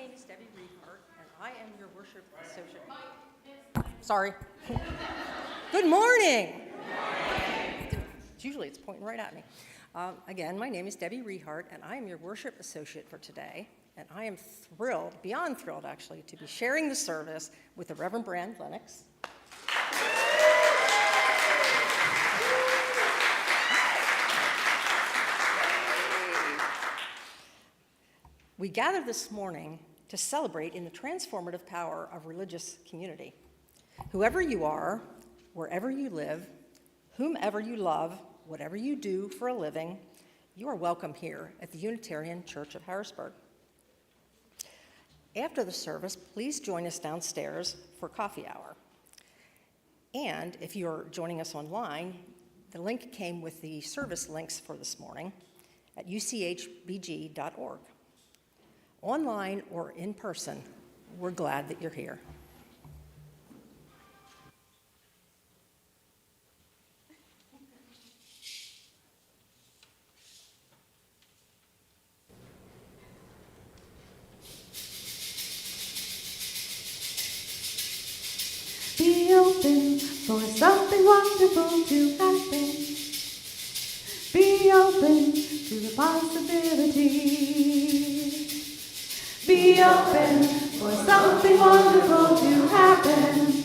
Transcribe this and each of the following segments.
name is Debbie Rehart, and I am your worship associate. Sorry. Good morning. Usually it's pointing right at me. Again, my name is Debbie Rehart, and I am your worship associate for today. And I am thrilled, beyond thrilled actually, to be sharing the service with the Reverend Bran Lennox. We gather this morning to celebrate in the transformative power of religious community. Whoever you are, wherever you live, whomever you love, whatever you do for a living, you are welcome here at the Unitarian Church of Harrisburg. After the service, please join us downstairs for coffee hour. And if you're joining us online, the link came with the service links for this morning at uchbg.org. Online or in person, we're glad that you're here. Be open for something wonderful to happen. Be open to the possibilities. Be open for something wonderful to happen.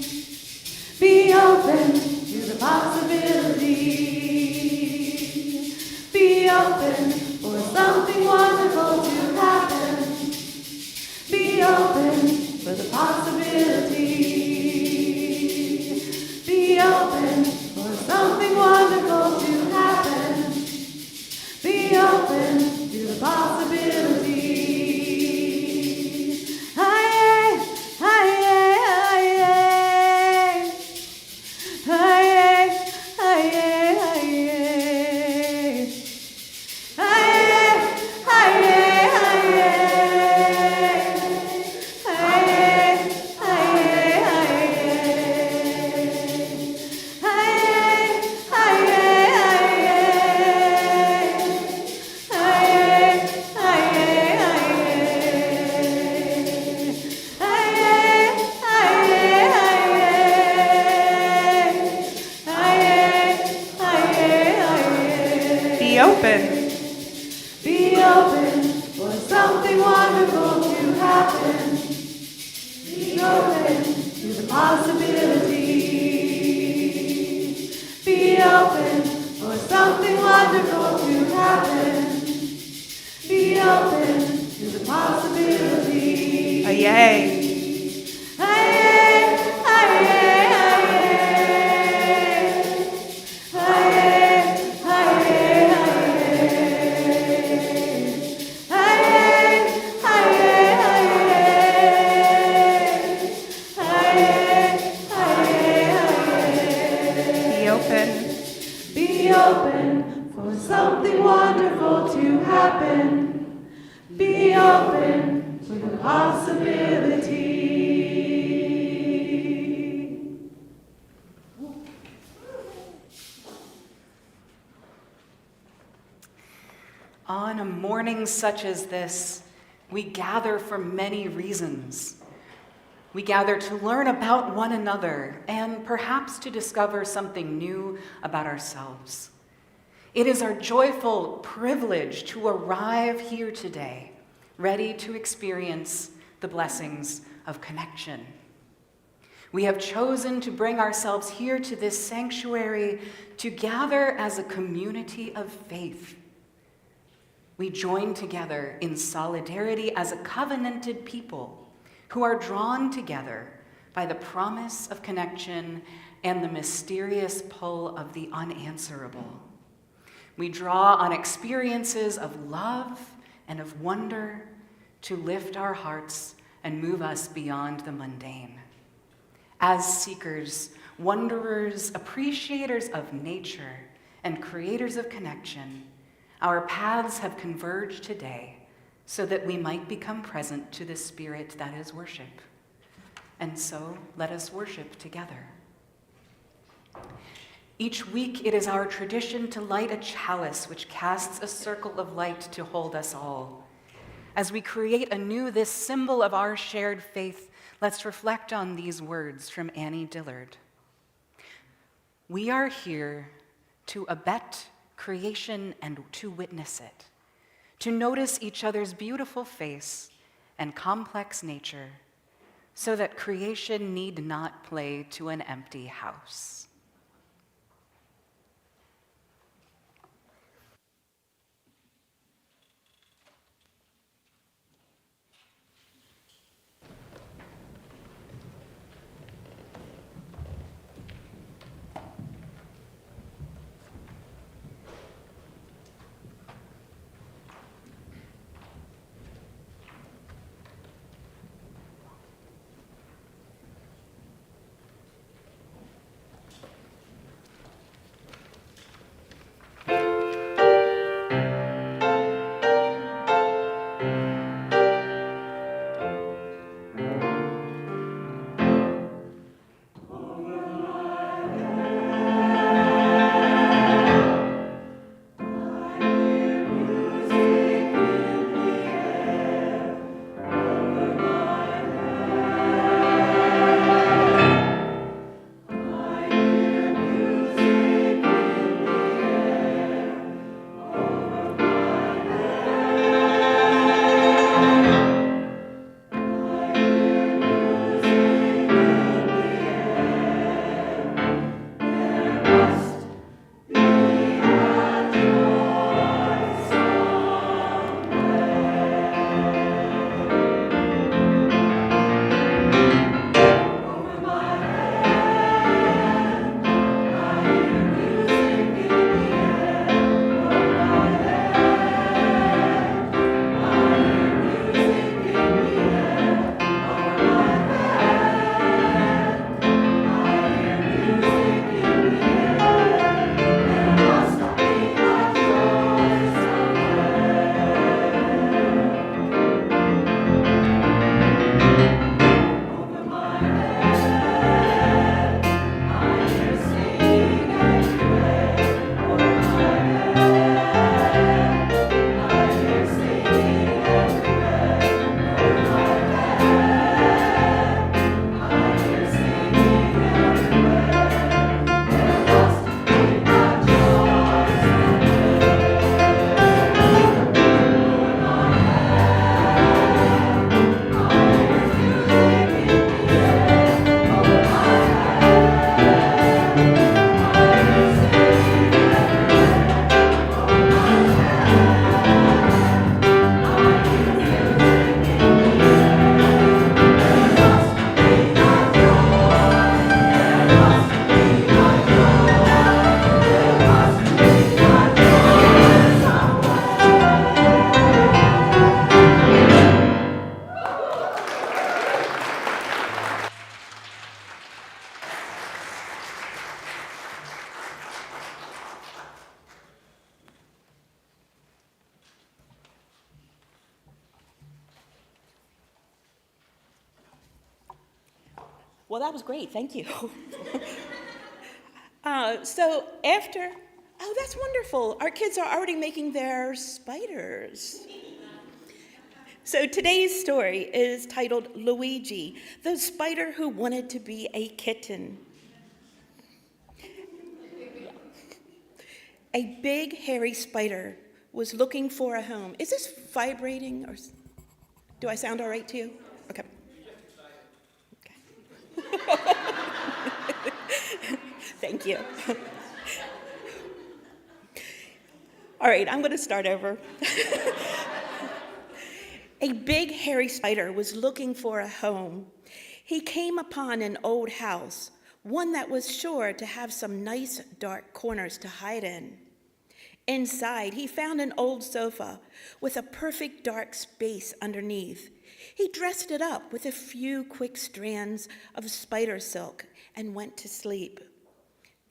Be open to the possibilities. Be open for something wonderful to happen. Be open for the possibilities. Be open for something wonderful to happen. Be open to the possibilities. On a morning such as this, we gather for many reasons. We gather to learn about one another and perhaps to discover something new about ourselves. It is our joyful privilege to arrive here today, ready to experience the blessings of connection. We have chosen to bring ourselves here to this sanctuary to gather as a community of faith. We join together in solidarity as a covenanted people who are drawn together by the promise of connection and the mysterious pull of the unanswerable. We draw on experiences of love and of wonder to lift our hearts and move us beyond the mundane. As seekers, wanderers, appreciators of nature, and creators of connection, our paths have converged today so that we might become present to the spirit that is worship. And so let us worship together. Each week it is our tradition to light a chalice which casts a circle of light to hold us all. As we create anew this symbol of our shared faith, let's reflect on these words from Annie Dillard. We are here to abet creation and to witness it, to notice each other's beautiful face and complex nature, so that creation need not play to an empty house. Well, that was great, thank you. Oh, that's wonderful. Our kids are already making their spiders. So today's story is titled Luigi, the spider who wanted to be a kitten. A big, hairy spider was looking for a home. Is this vibrating, or do I sound all right to you? Okay. Thank you. All right, I'm going to start over. A big, hairy spider was looking for a home. He came upon an old house, one that was sure to have some nice, dark corners to hide in. Inside, he found an old sofa with a perfect dark space underneath. He dressed it up with a few quick strands of spider silk and went to sleep.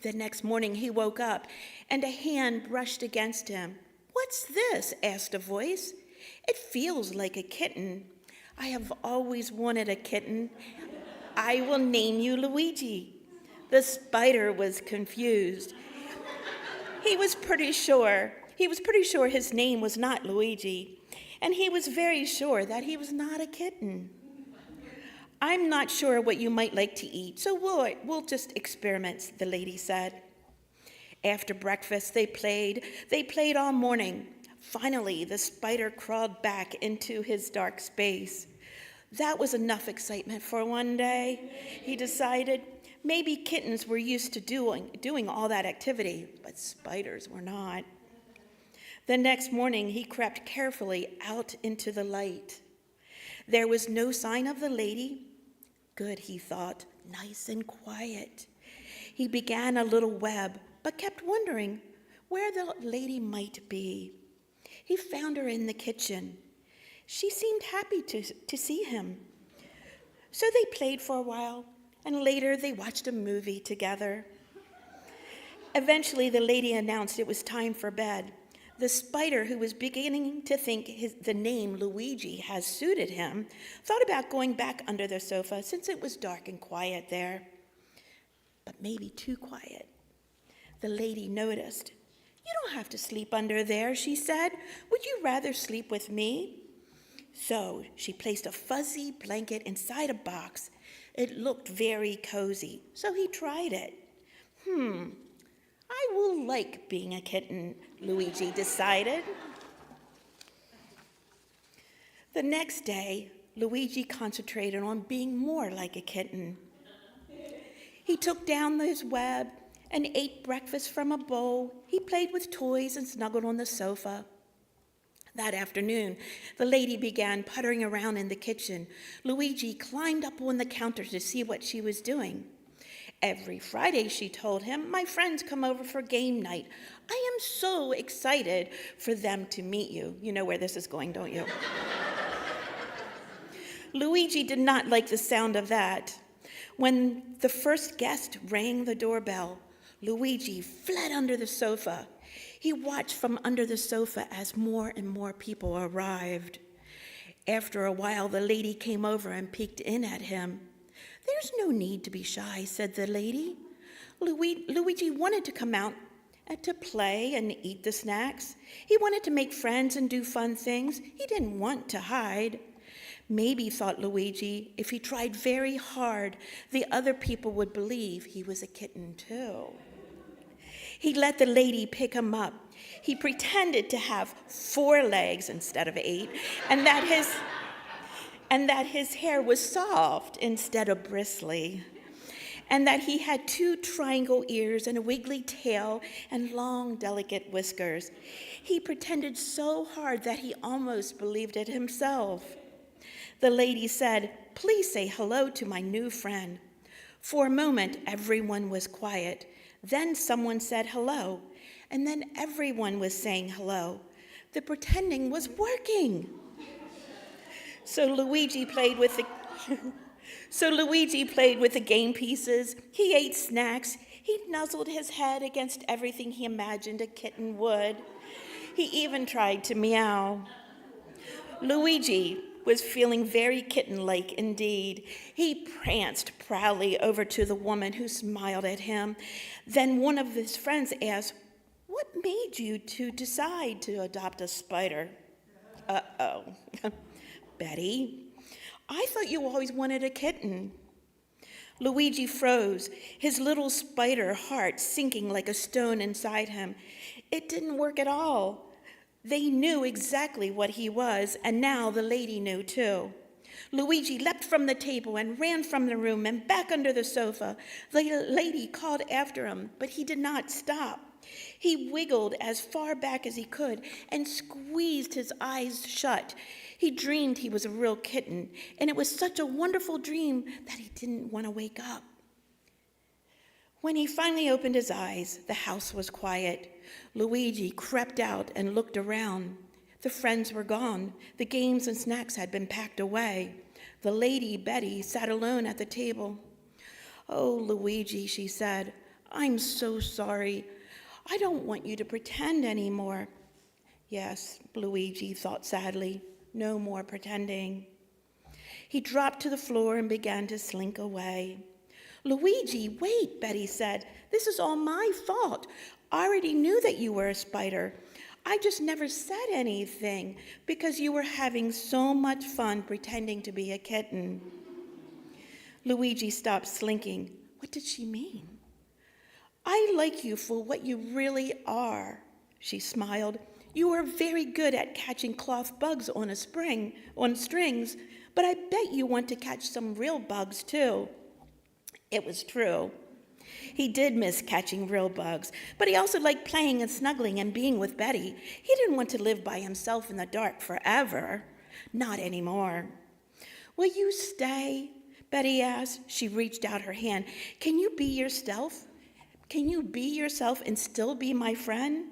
The next morning he woke up and a hand brushed against him. "What's this?" asked a voice. "It feels like a kitten. I have always wanted a kitten. I will name you Luigi." The spider was confused. He was pretty sure his name was not Luigi. and he was very sure that he was not a kitten. "I'm not sure what you might like to eat, so we'll just experiment," the lady said. After breakfast, they played. They played all morning. Finally, the spider crawled back into his dark space. That was enough excitement for one day, he decided. Maybe kittens were used to doing all that activity, but spiders were not. The next morning, he crept carefully out into the light. There was no sign of the lady. Good, he thought, nice and quiet. He began a little web, but kept wondering where the lady might be. He found her in the kitchen. She seemed happy to see him. So they played for a while, and later they watched a movie together. Eventually, the lady announced it was time for bed. The spider, who was beginning to think the name Luigi has suited him, thought about going back under the sofa since it was dark and quiet there. But maybe too quiet. The lady noticed. "You don't have to sleep under there," she said. "Would you rather sleep with me?" So she placed a fuzzy blanket inside a box. It looked very cozy, so he tried it. I will like being a kitten, Luigi decided. The next day, Luigi concentrated on being more like a kitten. He took down his web and ate breakfast from a bowl. He played with toys and snuggled on the sofa. That afternoon, the lady began puttering around in the kitchen. Luigi climbed up on the counter to see what she was doing. "Every Friday," she told him, "my friends come over for game night. I am so excited for them to meet you." You know where this is going, don't you? Luigi did not like the sound of that. When the first guest rang the doorbell, Luigi fled under the sofa. He watched from under the sofa as more and more people arrived. After a while, the lady came over and peeked in at him. "There's no need to be shy," said the lady. Luigi wanted to come out and to play and eat the snacks. He wanted to make friends and do fun things. He didn't want to hide. Maybe, thought Luigi, if he tried very hard, the other people would believe he was a kitten too. He let the lady pick him up. He pretended to have 4 legs instead of 8, and that his hair was soft instead of bristly, and that he had 2 triangle ears and a wiggly tail and long, delicate whiskers. He pretended so hard that he almost believed it himself. The lady said, "Please say hello to my new friend." For a moment, everyone was quiet. Then someone said hello, and then everyone was saying hello. The pretending was working. So Luigi played with the game pieces. He ate snacks. He nuzzled his head against everything he imagined a kitten would. He even tried to meow. Luigi was feeling very kitten-like indeed. He pranced proudly over to the woman who smiled at him. Then one of his friends asked, "What made you to decide to adopt a spider?" "Uh-oh, Betty, I thought you always wanted a kitten." Luigi froze, his little spider heart sinking like a stone inside him. It didn't work at all. They knew exactly what he was, and now the lady knew too. Luigi leapt from the table and ran from the room and back under the sofa. The lady called after him, but he did not stop. He wiggled as far back as he could and squeezed his eyes shut. He dreamed he was a real kitten, and it was such a wonderful dream that he didn't want to wake up. When he finally opened his eyes, the house was quiet. Luigi crept out and looked around. The friends were gone. The games and snacks had been packed away. The lady, Betty, sat alone at the table. "Oh, Luigi," she said, "I'm so sorry. I don't want you to pretend anymore." Yes, Luigi thought sadly, no more pretending. He dropped to the floor and began to slink away. "Luigi, wait," Betty said. "This is all my fault. I already knew that you were a spider. I just never said anything because you were having so much fun pretending to be a kitten. Luigi stopped slinking. What did she mean? I like you for what you really are, she smiled. You are very good at catching cloth bugs on strings, but I bet you want to catch some real bugs too. It was true. He did miss catching real bugs, but he also liked playing and snuggling and being with Betty. He didn't want to live by himself in the dark forever. Not anymore. Will you stay? Betty asked. She reached out her hand. Can you be yourself? Can you be yourself and still be my friend?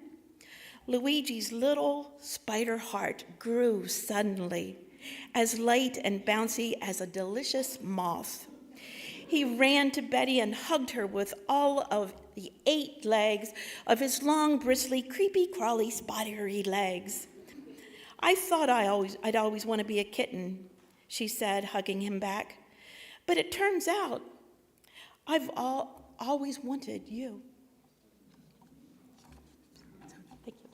Luigi's little spider heart grew suddenly, as light and bouncy as a delicious moth. He ran to Betty and hugged her with all of the 8 legs of his long, bristly, creepy-crawly, spidery legs. I thought I'd always want to be a kitten, she said, hugging him back. But it turns out I've always wanted you. Thank you.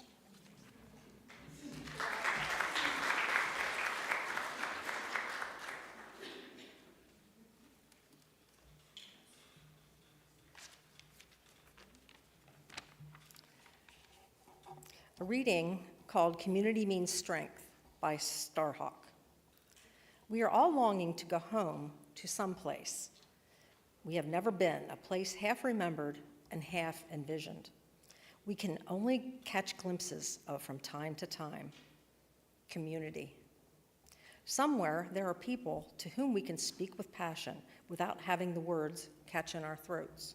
A reading called Community Means Strength by Starhawk. We are all longing to go home to some place we have never been, a place half remembered and half envisioned. We can only catch glimpses of from time to time. Community. Somewhere there are people to whom we can speak with passion without having the words catch in our throats.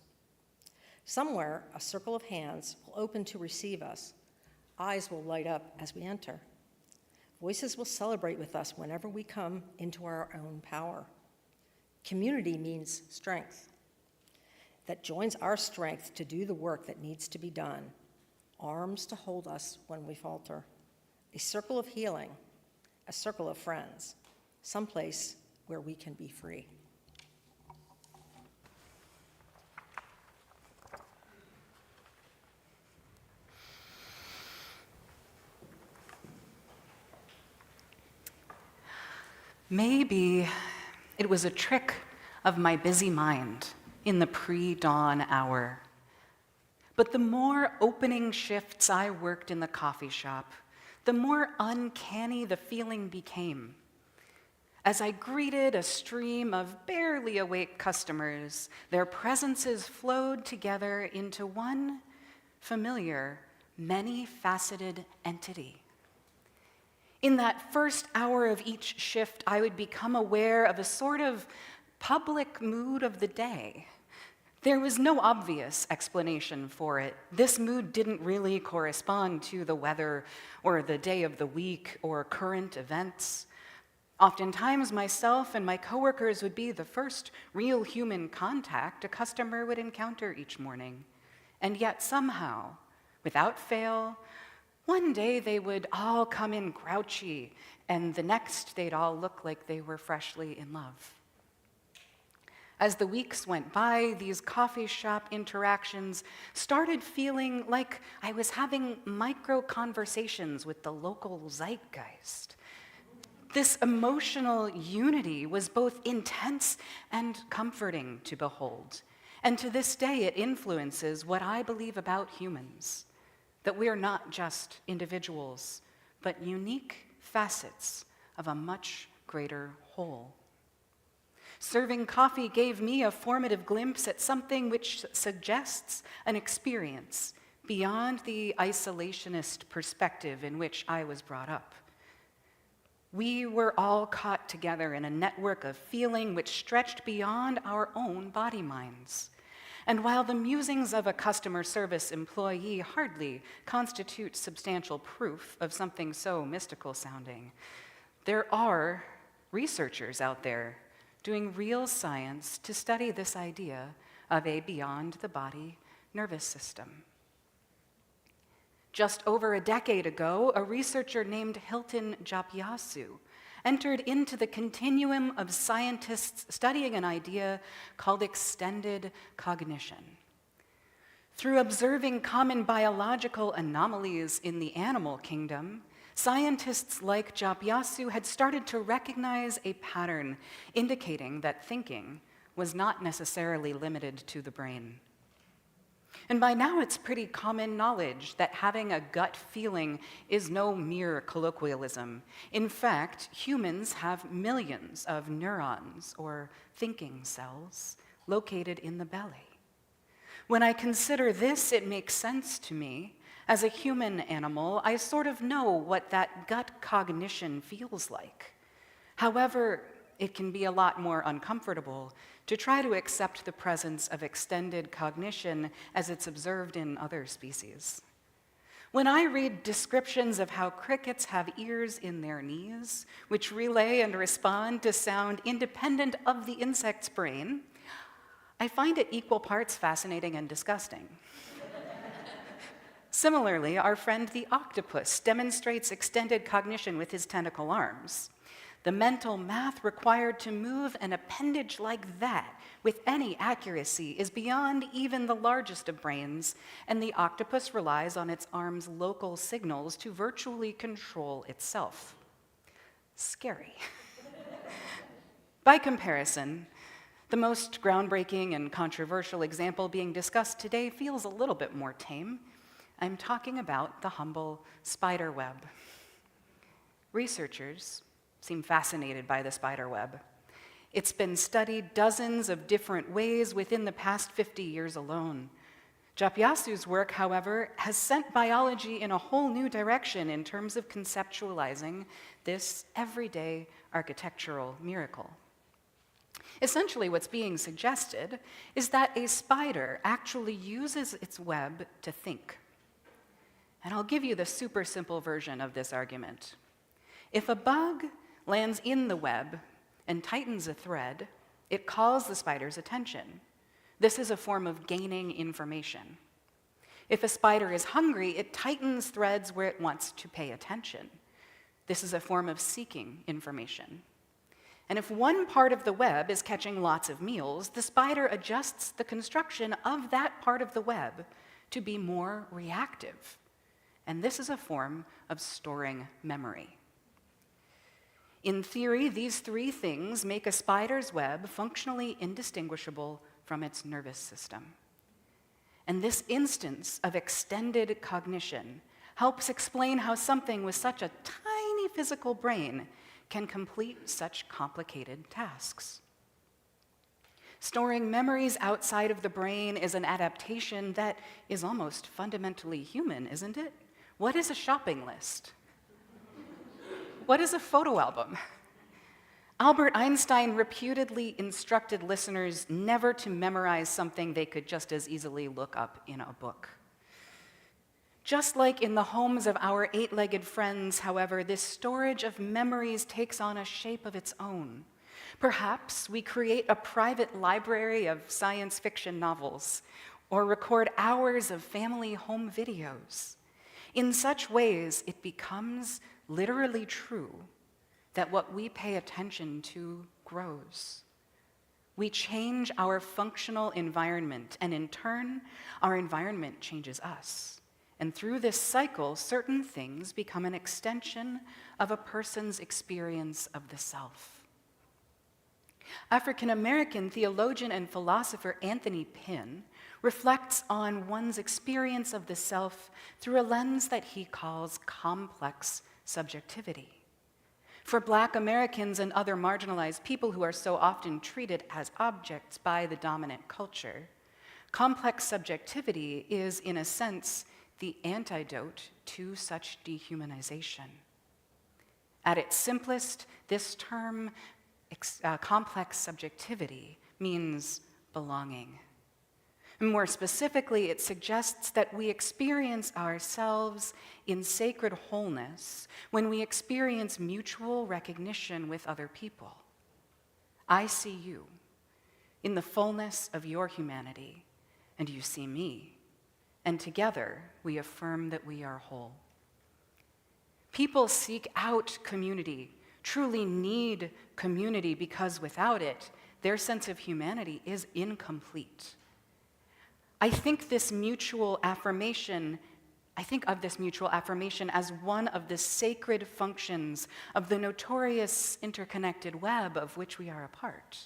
Somewhere a circle of hands will open to receive us. Eyes will light up as we enter. Voices will celebrate with us whenever we come into our own power. Community means strength that joins our strength to do the work that needs to be done, arms to hold us when we falter, a circle of healing, a circle of friends, someplace where we can be free. Maybe it was a trick of my busy mind in the pre-dawn hour. But the more opening shifts I worked in the coffee shop, the more uncanny the feeling became. As I greeted a stream of barely awake customers, their presences flowed together into one familiar, many-faceted entity. In that first hour of each shift, I would become aware of a sort of public mood of the day. There was no obvious explanation for it. This mood didn't really correspond to the weather or the day of the week or current events. Oftentimes, myself and my coworkers would be the first real human contact a customer would encounter each morning. And yet somehow, without fail, one day they would all come in grouchy, and the next they'd all look like they were freshly in love. As the weeks went by, these coffee shop interactions started feeling like I was having micro-conversations with the local zeitgeist. This emotional unity was both intense and comforting to behold. And to this day, it influences what I believe about humans, that we are not just individuals, but unique facets of a much greater whole. Serving coffee gave me a formative glimpse at something which suggests an experience beyond the isolationist perspective in which I was brought up. We were all caught together in a network of feeling which stretched beyond our own body minds. And while the musings of a customer service employee hardly constitute substantial proof of something so mystical sounding, there are researchers out there doing real science to study this idea of a beyond-the-body nervous system. Just over a decade ago, a researcher named Hilton Japyasu entered into the continuum of scientists studying an idea called extended cognition. Through observing common biological anomalies in the animal kingdom, scientists like Japyasu had started to recognize a pattern indicating that thinking was not necessarily limited to the brain. And by now it's pretty common knowledge that having a gut feeling is no mere colloquialism. In fact, humans have millions of neurons, or thinking cells, located in the belly. When I consider this, it makes sense to me. As a human animal, I sort of know what that gut cognition feels like. However, it can be a lot more uncomfortable to try to accept the presence of extended cognition as it's observed in other species. When I read descriptions of how crickets have ears in their knees, which relay and respond to sound independent of the insect's brain, I find it equal parts fascinating and disgusting. Similarly, our friend the octopus demonstrates extended cognition with his tentacle arms. The mental math required to move an appendage like that with any accuracy is beyond even the largest of brains, and the octopus relies on its arms' local signals to virtually control itself. Scary. By comparison, the most groundbreaking and controversial example being discussed today feels a little bit more tame. I'm talking about the humble spider web. Researchers seem fascinated by the spider web. It's been studied dozens of different ways within the past 50 years alone. Japyasu's work, however, has sent biology in a whole new direction in terms of conceptualizing this everyday architectural miracle. Essentially, what's being suggested is that a spider actually uses its web to think. And I'll give you the super simple version of this argument. If a bug lands in the web and tightens a thread, it calls the spider's attention. This is a form of gaining information. If a spider is hungry, it tightens threads where it wants to pay attention. This is a form of seeking information. And if one part of the web is catching lots of meals, the spider adjusts the construction of that part of the web to be more reactive. And this is a form of storing memory. In theory, these three things make a spider's web functionally indistinguishable from its nervous system. And this instance of extended cognition helps explain how something with such a tiny physical brain can complete such complicated tasks. Storing memories outside of the brain is an adaptation that is almost fundamentally human, isn't it? What is a shopping list? What is a photo album? Albert Einstein reputedly instructed listeners never to memorize something they could just as easily look up in a book. Just like in the homes of our eight-legged friends, however, this storage of memories takes on a shape of its own. Perhaps we create a private library of science fiction novels, or record hours of family home videos. In such ways, it becomes literally true that what we pay attention to grows. We change our functional environment, and in turn, our environment changes us. And through this cycle, certain things become an extension of a person's experience of the self. African-American theologian and philosopher Anthony Pinn reflects on one's experience of the self through a lens that he calls complex subjectivity. For Black Americans and other marginalized people who are so often treated as objects by the dominant culture, complex subjectivity is, in a sense, the antidote to such dehumanization. At its simplest, this term, complex subjectivity, means belonging. More specifically, it suggests that we experience ourselves in sacred wholeness when we experience mutual recognition with other people. I see you in the fullness of your humanity, and you see me, and together we affirm that we are whole. People seek out community, truly need community, because without it, their sense of humanity is incomplete. I think of this mutual affirmation as one of the sacred functions of the notorious interconnected web of which we are a part.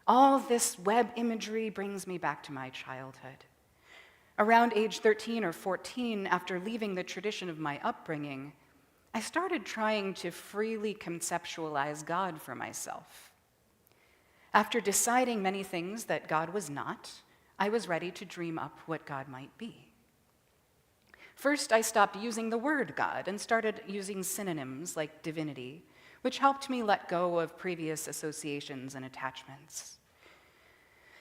All this web imagery brings me back to my childhood. Around age 13 or 14, after leaving the tradition of my upbringing, I started trying to freely conceptualize God for myself. After deciding many things that God was not, I was ready to dream up what God might be. First, I stopped using the word God and started using synonyms like divinity, which helped me let go of previous associations and attachments.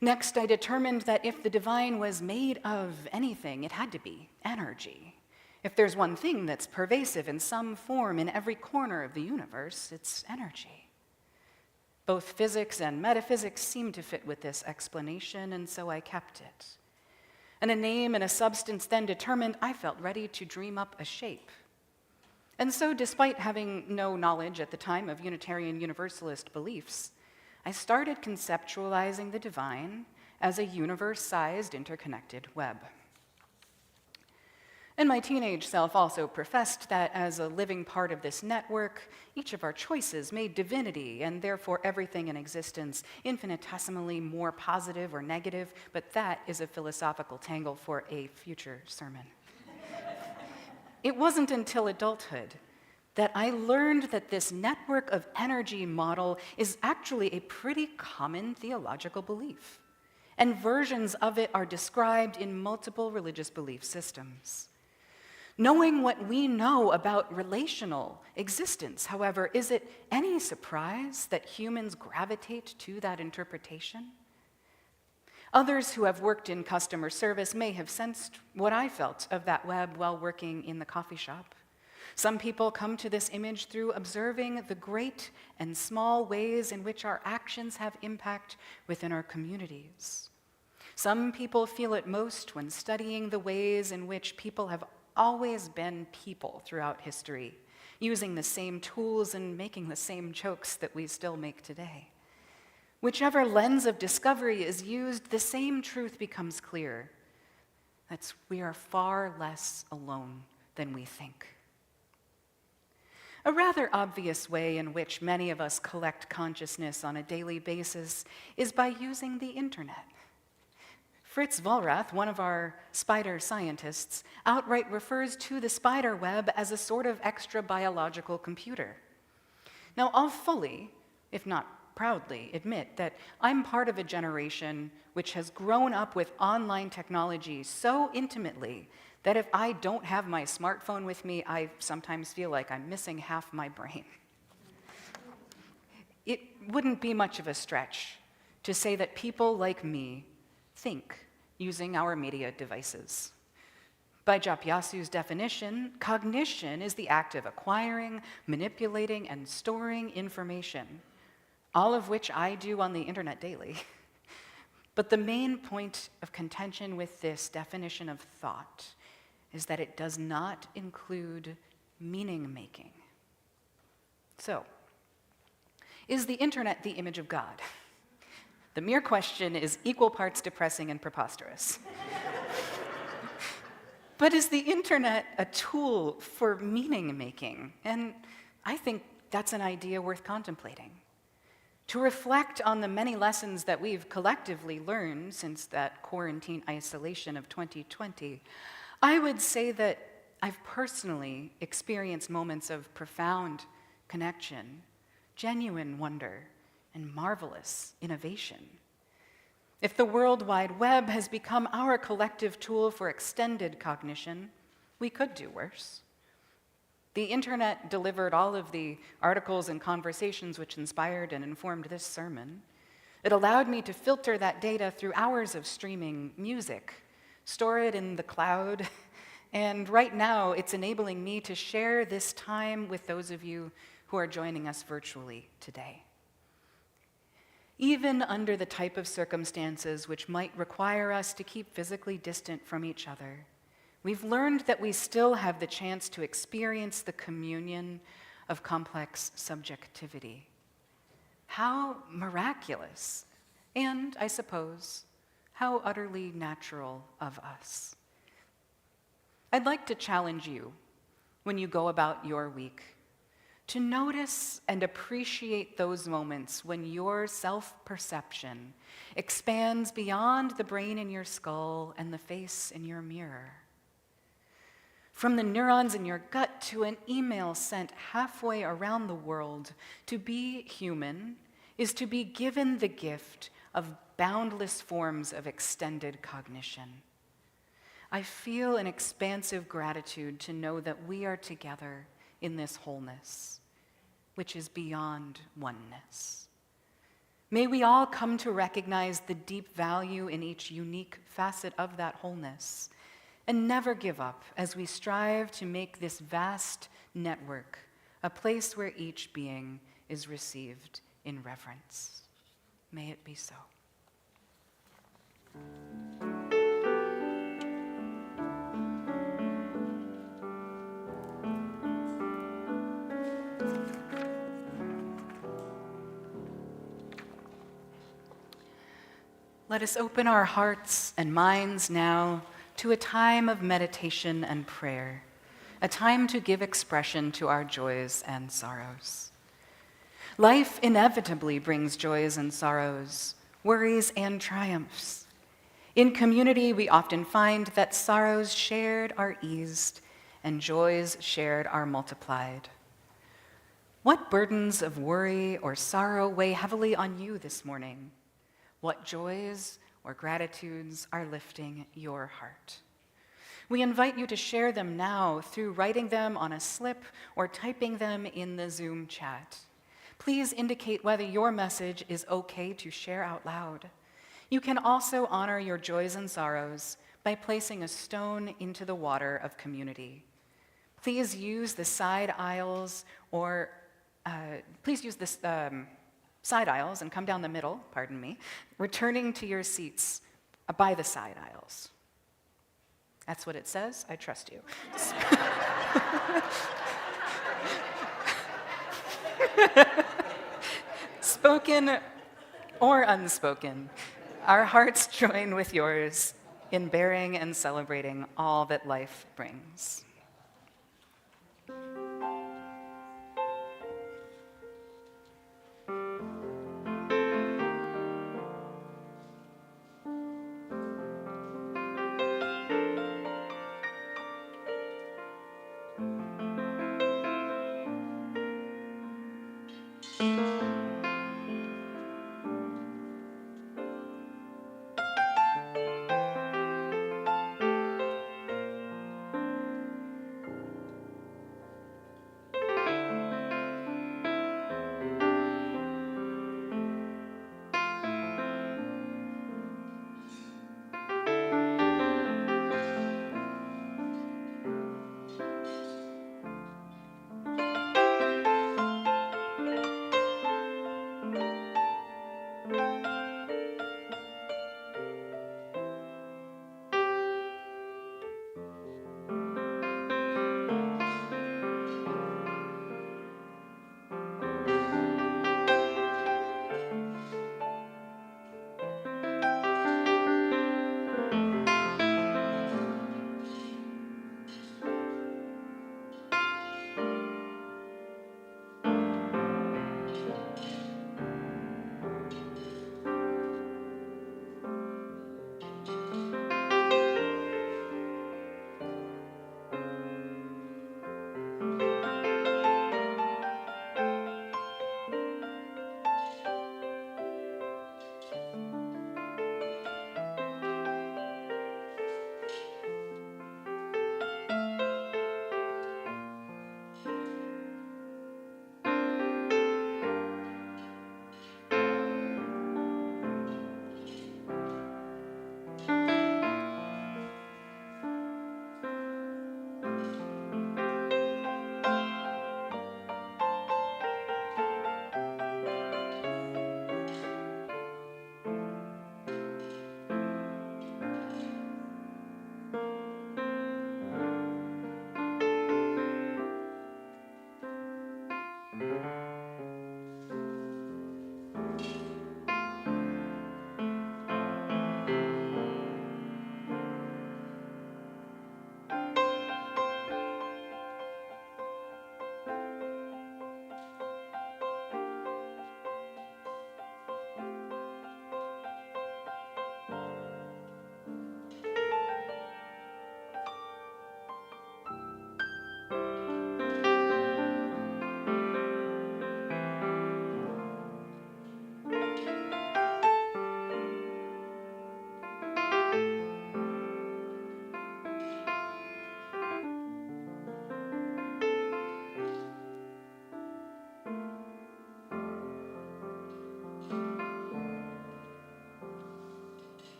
Next, I determined that if the divine was made of anything, it had to be energy. If there's one thing that's pervasive in some form in every corner of the universe, it's energy. Both physics and metaphysics seemed to fit with this explanation, and so I kept it. And a name and a substance then determined, I felt ready to dream up a shape. And so, despite having no knowledge at the time of Unitarian Universalist beliefs, I started conceptualizing the divine as a universe-sized interconnected web. And my teenage self also professed that as a living part of this network, each of our choices made divinity, and therefore everything in existence, infinitesimally more positive or negative, but that is a philosophical tangle for a future sermon. It wasn't until adulthood that I learned that this network of energy model is actually a pretty common theological belief, and versions of it are described in multiple religious belief systems. Knowing what we know about relational existence, however, is it any surprise that humans gravitate to that interpretation? Others who have worked in customer service may have sensed what I felt of that web while working in the coffee shop. Some people come to this image through observing the great and small ways in which our actions have impact within our communities. Some people feel it most when studying the ways in which people have always been people throughout history, using the same tools and making the same jokes that we still make today. Whichever lens of discovery is used, the same truth becomes clear. That's we are far less alone than we think. A rather obvious way in which many of us collect consciousness on a daily basis is by using the internet. Fritz Vollrath, one of our spider scientists, outright refers to the spider web as a sort of extra biological computer. Now, I'll fully, if not proudly, admit that I'm part of a generation which has grown up with online technology so intimately that if I don't have my smartphone with me, I sometimes feel like I'm missing half my brain. It wouldn't be much of a stretch to say that people like me think using our media devices. By Japyasu's definition, cognition is the act of acquiring, manipulating, and storing information, all of which I do on the internet daily. But the main point of contention with this definition of thought is that it does not include meaning-making. So, is the internet the image of God? The mere question is equal parts depressing and preposterous. But is the internet a tool for meaning-making? And I think that's an idea worth contemplating. To reflect on the many lessons that we've collectively learned since that quarantine isolation of 2020, I would say that I've personally experienced moments of profound connection, genuine wonder, and marvelous innovation. If the World Wide Web has become our collective tool for extended cognition, we could do worse. The internet delivered all of the articles and conversations which inspired and informed this sermon. It allowed me to filter that data through hours of streaming music, store it in the cloud, and right now it's enabling me to share this time with those of you who are joining us virtually today. Even under the type of circumstances which might require us to keep physically distant from each other, we've learned that we still have the chance to experience the communion of complex subjectivity. How miraculous, and I suppose, How utterly natural of us. I'd like to challenge you, when you go about your week, to notice and appreciate those moments when your self-perception expands beyond the brain in your skull and the face in your mirror. From the neurons in your gut to an email sent halfway around the world, to be human is to be given the gift of boundless forms of extended cognition. I feel an expansive gratitude to know that we are together in this wholeness, which is beyond oneness. May we all come to recognize the deep value in each unique facet of that wholeness, and never give up as we strive to make this vast network a place where each being is received in reverence. May it be so. Let us open our hearts and minds now to a time of meditation and prayer, a time to give expression to our joys and sorrows. Life inevitably brings joys and sorrows, worries and triumphs. In community, we often find that sorrows shared are eased and joys shared are multiplied. What burdens of worry or sorrow weigh heavily on you this morning? What joys or gratitudes are lifting your heart? We invite you to share them now through writing them on a slip or typing them in the Zoom chat. Please indicate whether your message is okay to share out loud. You can also honor your joys and sorrows by placing a stone into the water of community. Please use the side aisles side aisles and come down the middle, returning to your seats by the side aisles. That's what it says. I trust you. Spoken or unspoken, our hearts join with yours in bearing and celebrating all that life brings.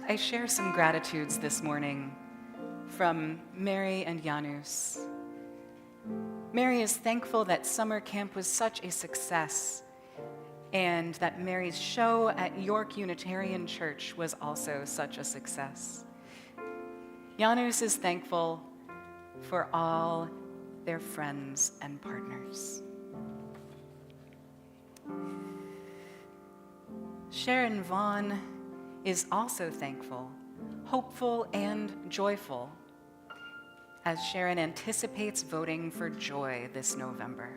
I share some gratitudes this morning from Mary and Janus. Mary is thankful that summer camp was such a success and that Mary's show at York Unitarian Church was also such a success. Janus is thankful for all their friends and partners. Sharon Vaughn is also thankful, hopeful, and joyful as Sharon anticipates voting for Joy this November.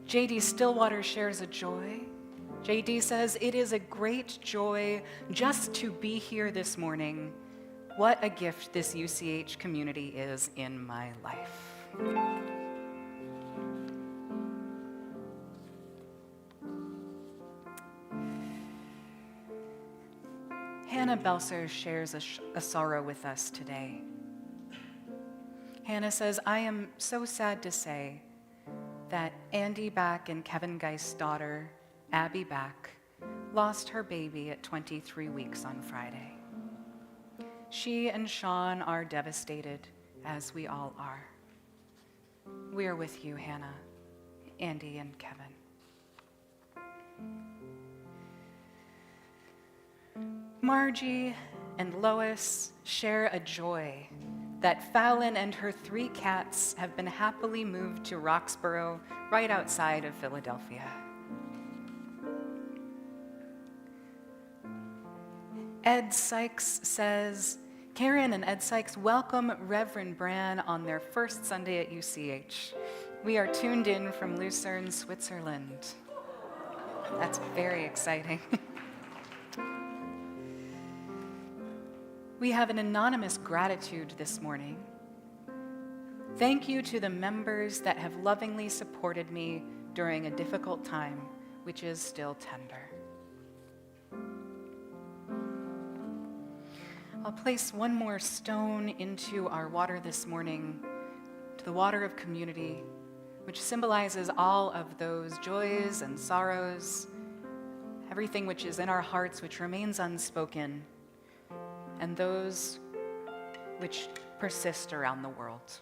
J.D. Stillwater shares a joy. J.D. says, "It is a great joy just to be here this morning. What a gift this UCH community is in my life." Hannah Belser shares a sorrow with us today. Hannah says, "I am so sad to say that Andy Back and Kevin Geist's daughter, Abby Back, lost her baby at 23 weeks on Friday. She and Sean are devastated, as we all are. We are with you, Hannah, Andy, and Kevin." Margie and Lois share a joy that Fallon and her 3 cats have been happily moved to Roxborough, right outside of Philadelphia. Ed Sykes says, "Karen and Ed Sykes welcome Reverend Bran on their first Sunday at UCH. We are tuned in from Lucerne, Switzerland." That's very exciting. We have an anonymous gratitude this morning. "Thank you to the members that have lovingly supported me during a difficult time, which is still tender." I'll place one more stone into our water this morning, to the water of community, which symbolizes all of those joys and sorrows, everything which is in our hearts which remains unspoken, and those which persist around the world.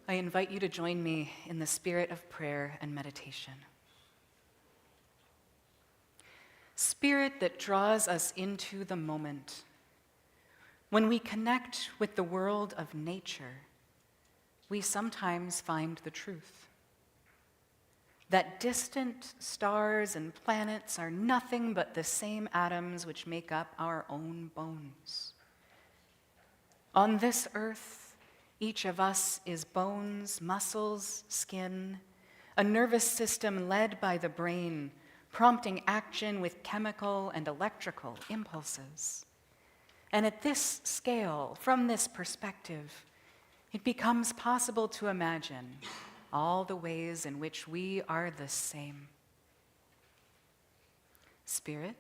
I invite you to join me in the spirit of prayer and meditation. Spirit that draws us into the moment. When we connect with the world of nature, we sometimes find the truth. That distant stars and planets are nothing but the same atoms which make up our own bones. On this earth, each of us is bones, muscles, skin, a nervous system led by the brain, prompting action with chemical and electrical impulses. And at this scale, from this perspective, it becomes possible to imagine all the ways in which we are the same. Spirit,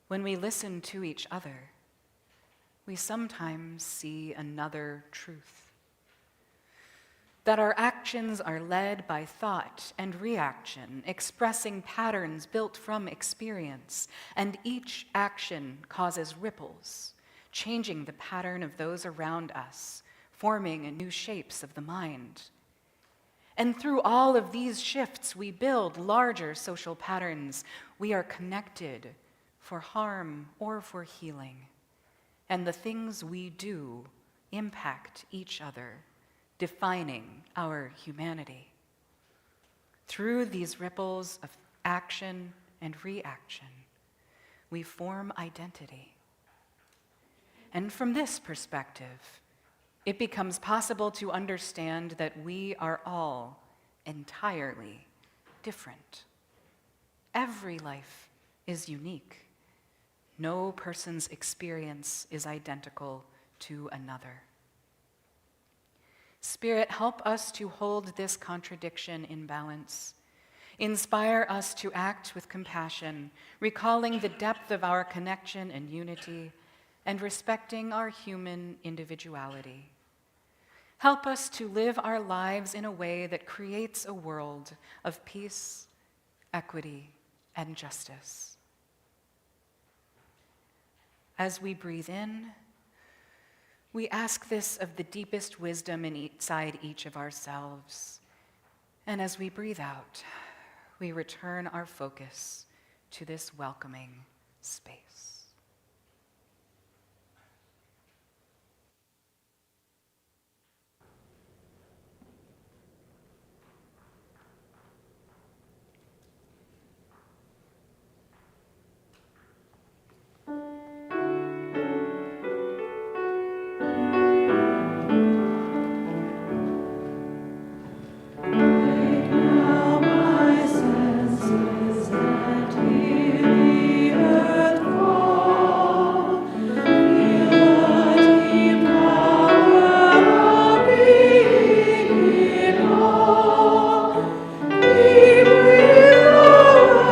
when we listen to each other, we sometimes see another truth. That our actions are led by thought and reaction, expressing patterns built from experience, and each action causes ripples, changing the pattern of those around us, forming new shapes of the mind. And through all of these shifts, we build larger social patterns. We are connected for harm or for healing. And the things we do impact each other, defining our humanity. Through these ripples of action and reaction, we form identity. And from this perspective, it becomes possible to understand that we are all entirely different. Every life is unique. No person's experience is identical to another. Spirit, help us to hold this contradiction in balance. Inspire us to act with compassion, recalling the depth of our connection and unity, and respecting our human individuality. Help us to live our lives in a way that creates a world of peace, equity, and justice. As we breathe in, we ask this of the deepest wisdom inside each of ourselves. And as we breathe out, we return our focus to this welcoming space. Now my senses that hear the earth call, feel the deep power of being in awe. Deep within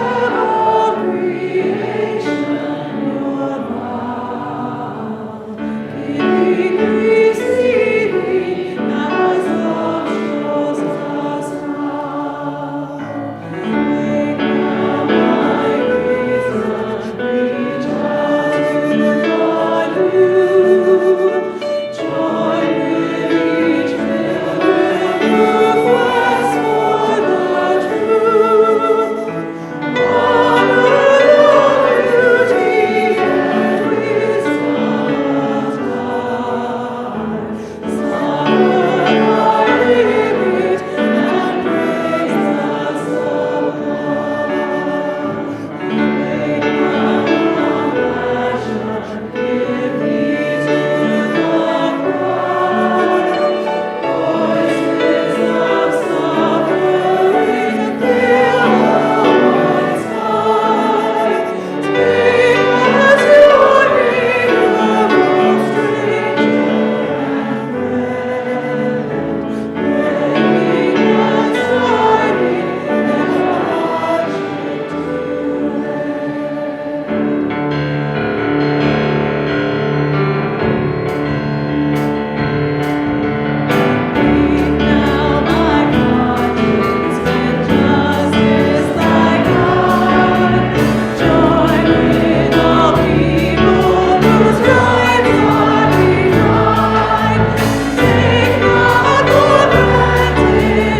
of creation, your vow, giving, receiving, as love shows us how. Make now my reason reach out to you. Join with each pilgrim who quest for the truth. Honor the beauty and wisdom of time. Suffer thy limit and praise the sublime. Make now compassion give thee to the cry. Voices of suffering fill the sky. Take us your neighbor, stranger and friend, praying and striving and hardship to Lead now my conscience with justice thy God. Join with all people whose crimes are refined. Take not for granted a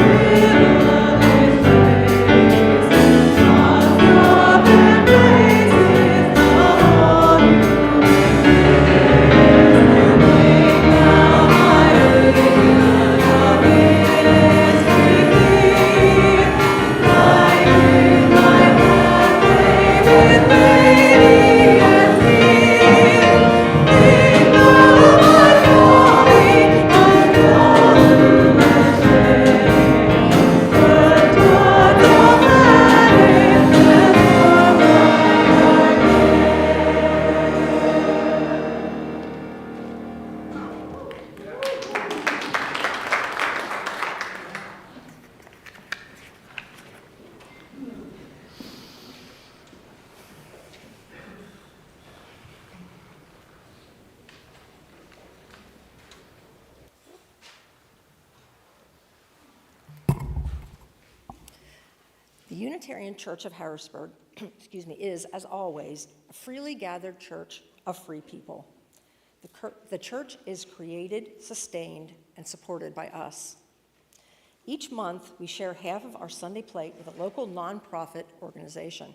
privileged place. God's love embraces the whole human race. Make now my vision of its beginning, lighten my pathway with radiant zeal. Make now my calling uncommon and shame. Put on the planet and The Unitarian Church of Harrisburg, is, as always, a freely gathered church of free people. The church is created, sustained, and supported by us. Each month, we share half of our Sunday plate with a local nonprofit organization.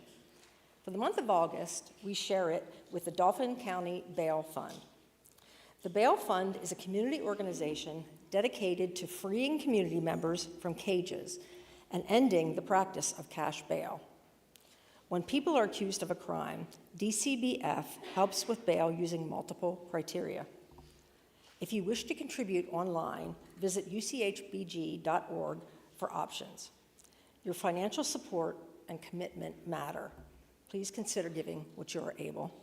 For the month of August, we share it with the Dauphin County Bail Fund. The Bail Fund is a community organization dedicated to freeing community members from cages and ending the practice of cash bail. When people are accused of a crime, DCBF helps with bail using multiple criteria. If you wish to contribute online, visit uchbg.org for options. Your financial support and commitment matter. Please consider giving what you are able.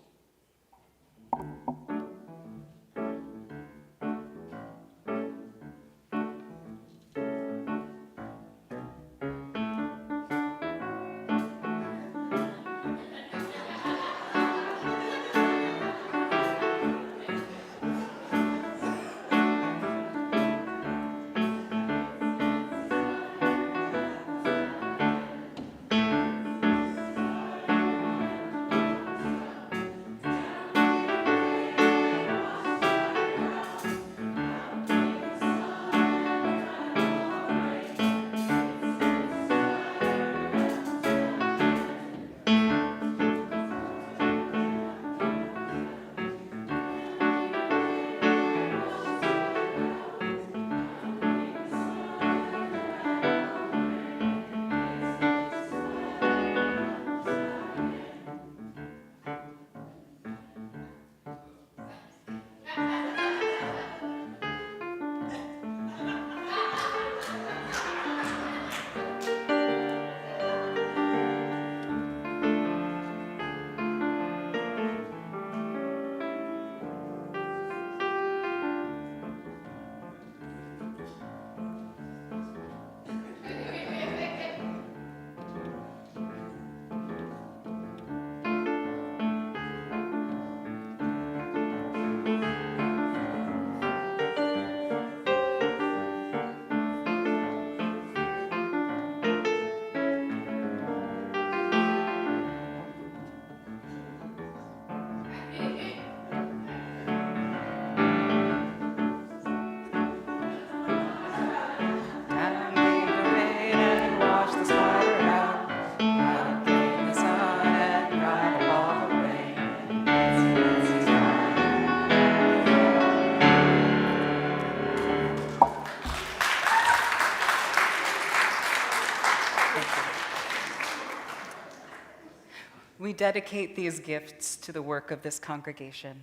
dedicate these gifts to the work of this congregation,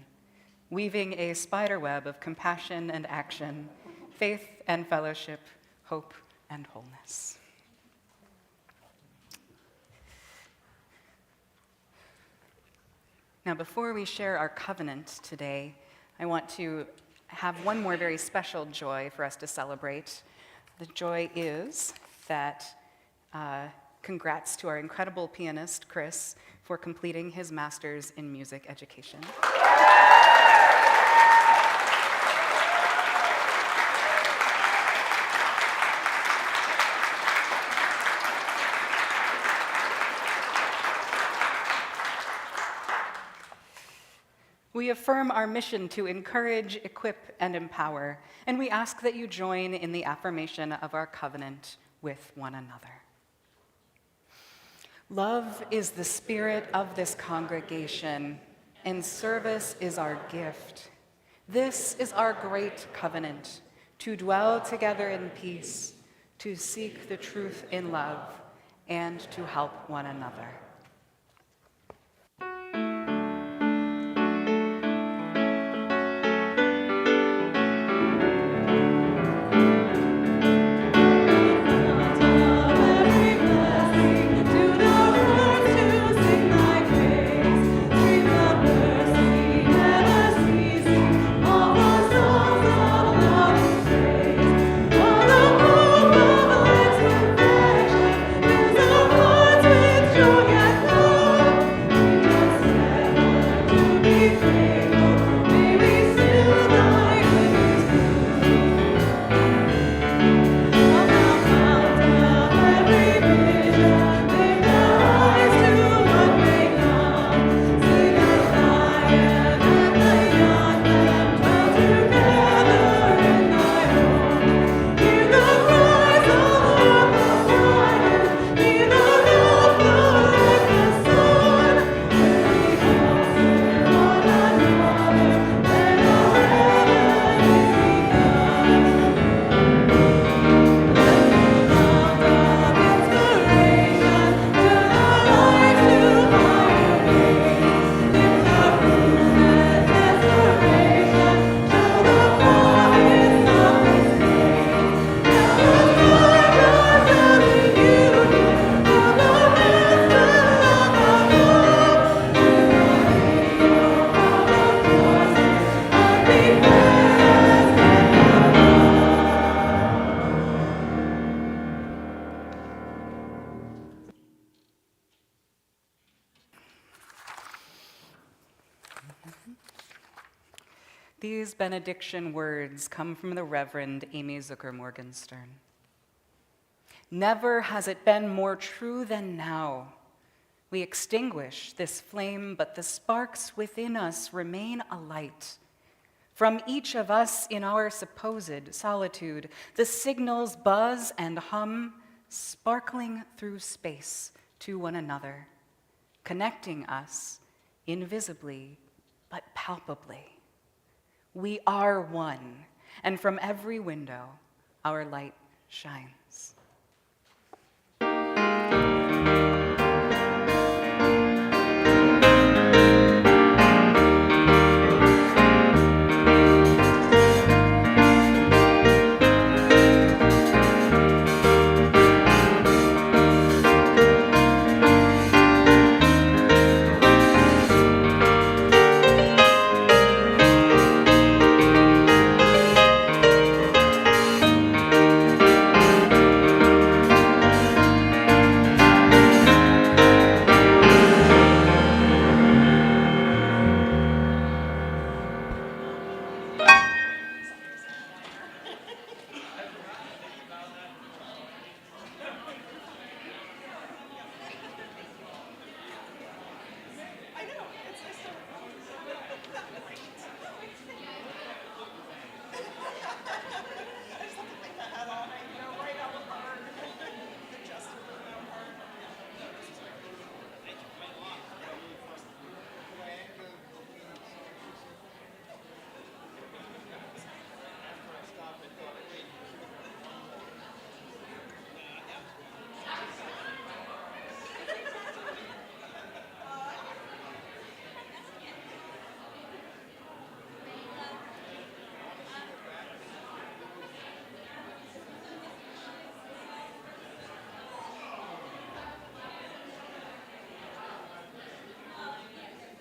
weaving a spiderweb of compassion and action, faith and fellowship, hope and wholeness. Now, before we share our covenant today, I want to have one more very special joy for us to celebrate. The joy is that congrats to our incredible pianist, Chris, for completing his master's in music education. We affirm our mission to encourage, equip, and empower, and we ask that you join in the affirmation of our covenant with one another. Love is the spirit of this congregation, and service is our gift. This is our great covenant, to dwell together in peace, to seek the truth in love, and to help one another. These benediction words come from the Reverend Amy Zucker Morgenstern. Never has it been more true than now. We extinguish this flame, but the sparks within us remain alight. From each of us in our supposed solitude, the signals buzz and hum, sparkling through space to one another, connecting us invisibly but palpably. We are one, and from every window our light shines.